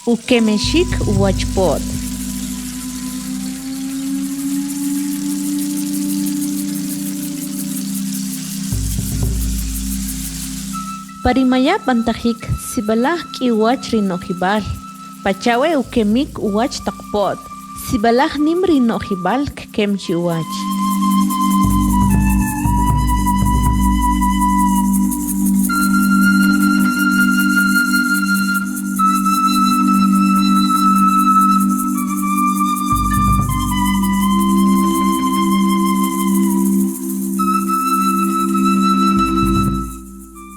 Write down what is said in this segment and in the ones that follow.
ukemeshik uwachpot. Parimaya pantajik sibalah kiwach rinojibal. Pachawe ukemik uwach takpot. Sibalah nim rinojibal kemchi uwach.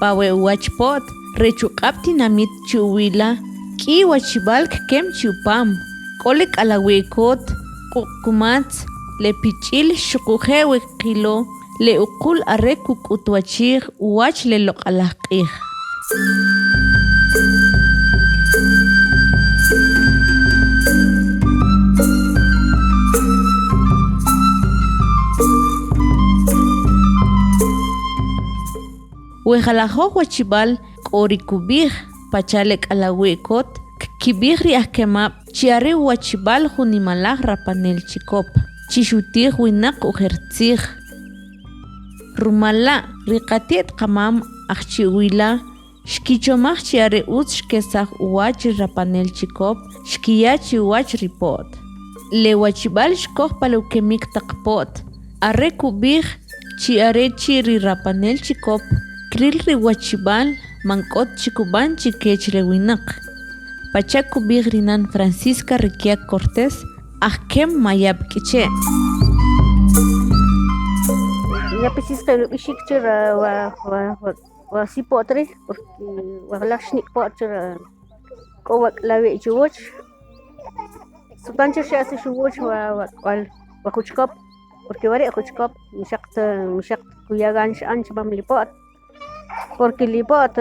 Pawe uwachpot, rechukapti namit chuwila, ki wachibalk kem chupam, kolik alawekot, kukumats, le pichil shukujewe kilo, le ukul arekuk utwachir, uwach le lokalakih. Wehalajo wachibal korikubir pachalek alawekot kibir riahkemap chiare wachibal hunimalah rapanel chikop chishutir winak uhertzig rumala riqatiet qamam achchiwila shkichomaj chiare utz shkesaj uwach rapanel chikop shkiyach uwach ripot le wachibal shkoj palukemik taqpot arre kubir chiare chiri rapanel chikop Kril riwachibal mankot chikuban chikech rewinak. Pachaku bigrinan Francisca Riquia Cortés ahkem mayab kiche. Ya Francisca lo ishikchira wa sipotri porque wa lashnik potchira kowak lawe chuwoch. Subancha shi ase chuwoch wa kuchkop porque wari kuchkop mishakt kuyagan shanch bam lipot. Porque lipot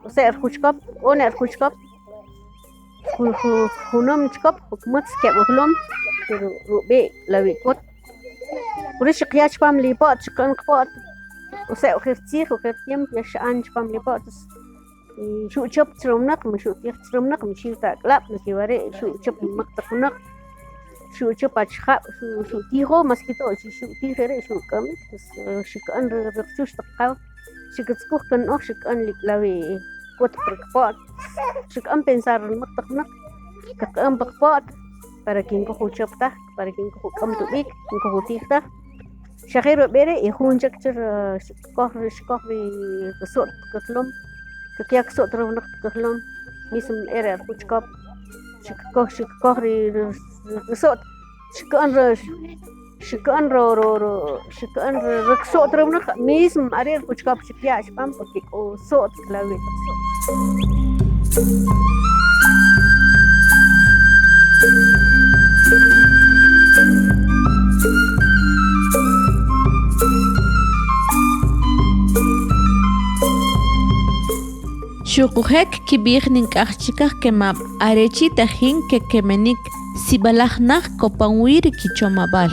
ser kuchkop oner kuchkop hunum chkop hukmuts ke uhlum pero rube lawi kot kurish qiyach pam lipot chkan qpot usa ukhirtih ukhirtiem yashan pam lipot shu chop trumnak shu trumnak mshi ta klap nkiware shu chop maqtaqnak shu chop achkhab shu tiho maskito shu tigere shu kamik shikan rqchush taqaw shikitskuh kan shikan liklawi kot prikpot shikan pensar maqtaqnak kakam pakpot para kin ko chopta para kin ko kam tubik kin ko tikta shakhiru bere ihunjak chir shkoh bi sot katlum kakyak sot rawnak katlum mism era kuchkop shikoh ri sot shikan ruksot rawnak mism arir kuchkop shikya shpam porque ko sot klawi Shukuhek kibir ninkachikah kemab arechi tahin kemenik sibalahnak kopanwir kichomabal.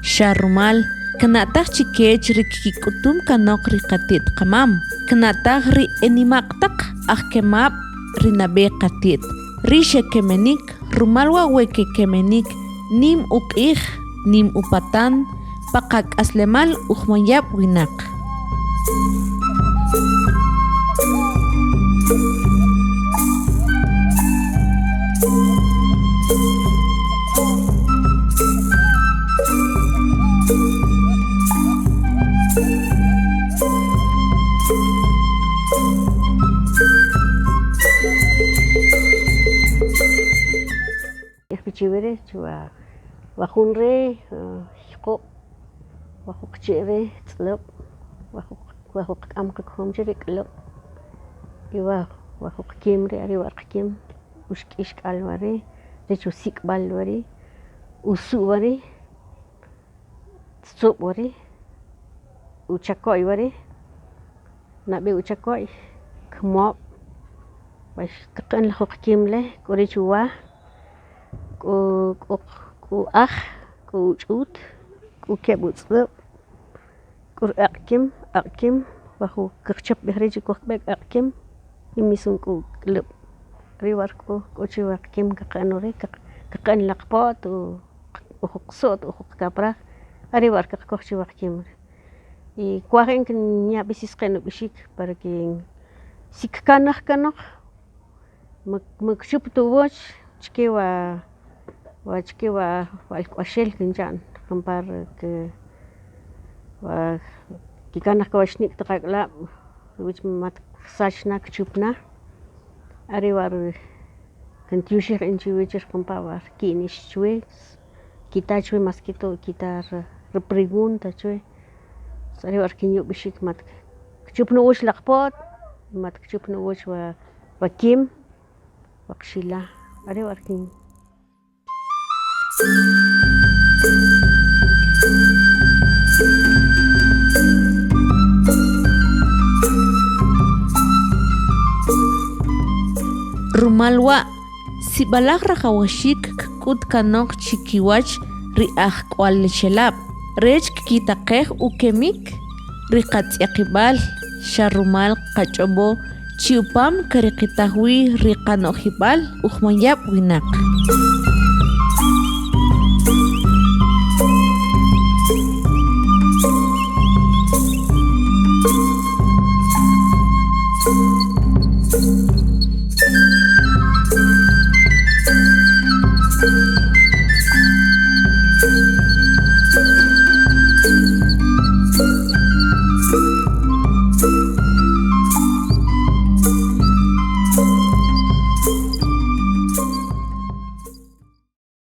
Sharumal kanatah chikech rikikutum kanok rikatit kamam. Kanatah ri enimaktak kemab rinabe katit. Rishe kemenik rumalwa weke kemenik nim ukih nim upatan pakak aslemal uhmayab winak. Pichivere chua wahunre ko wahuk chere tlop wahuk amka khomjere klop iwa wahuk kimre ari warqkim ushkish alware de chusik balware usuware tsubware uchakoy ware nabe uchakoy khmop bash taqan lahuk kimle kore chuwa ku chut ku kebutslo ku akim bahu kerchap behreji ku bek akim imisun ku klub riwarku kuchiwa kim kakanuri kakan lakpot o uqsot uqkapra ariwarka kochiwa kim y kuajen nya bisis qeno bishik para que sikkanaj kanoj makchup tuwoch chkiwa walkuaxel kinchan para que kikanaj kawaxnik taqaklab wich mat sachna kchupna ariwar kantiushij inchiwichir kompawar kinish chwe kitachwe mas que todo quitar repregunta chwe ariwar kinyubishik mat kchupna uch laqpot mat kchupna uch wa kim waqxila ariwar kin rumalwa sibalaq raqawashik k'ut kanok chikiwach ri'aj k'ual xelab' rech kitaqej ukemik riqatz'yaqib'al xa rumal qach'obo chiupam kariqitaj wi riqanojib'al uj manyab' winaq